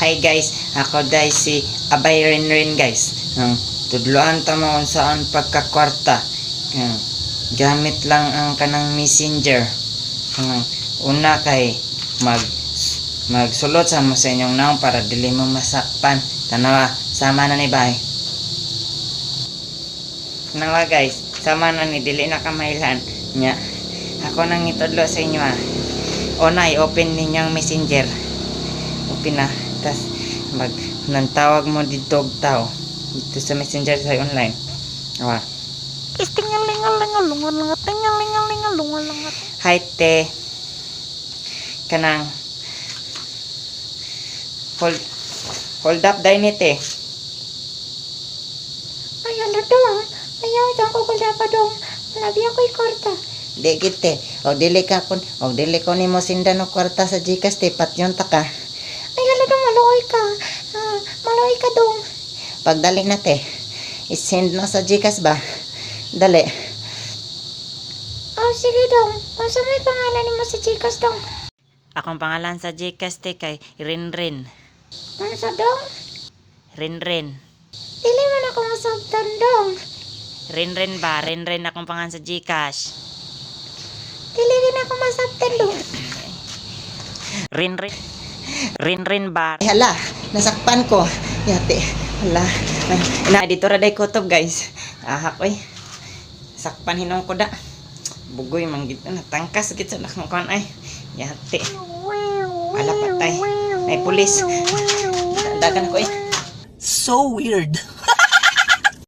Hi guys, ako dahil si Abay Rin guys. Tudloan ta mo kung saan pagkakwarta. Gamit lang ang kanang messenger. Una kay magsulot sa mo sa inyong naong para dili mo masakpan. Tanawa, sama na ni Bay. Tanawa guys, sama na ni dili na kamailan nya. Ako nang itudlo sa inyo Una, i-open ninyong messenger. Open na. Tas nantawag mo dito og tao dito sa messenger sa online. Hi te. Kanang hold up dai ni te. Ay, ala dong. Ayaw dong ko kula pa dong. Malabi ako ikorta. Di kite. O dili ko nimo sindan og kwarta sa Gcash te patyon ta ka. Ay, ala dong, maluoy ka. Maluoy ka dong. Pagdali na te. I-send na sa Gcash ba? Dali. Oh, sige dong. Kung sa may pangalan ni mo sa Gcash dong. Akong pangalan sa Gcash te kay Rinrin. Ano sa dong? Rinrin. Dili man ako masabtan dong. Rinrin ba? Rinrin akong pangalan sa Gcash. Dili rin ako masabtan dong. Rinrin ba? Ay, hala, nasakpan ko. Yate, hala. Na dito ra day kutob guys. Ahak oy. Sakpan hinong ko da. Bugoy manggit na tangkas gid sa nakon ay. Yate. Ala patay. May pulis. Dagan ako eh. So weird.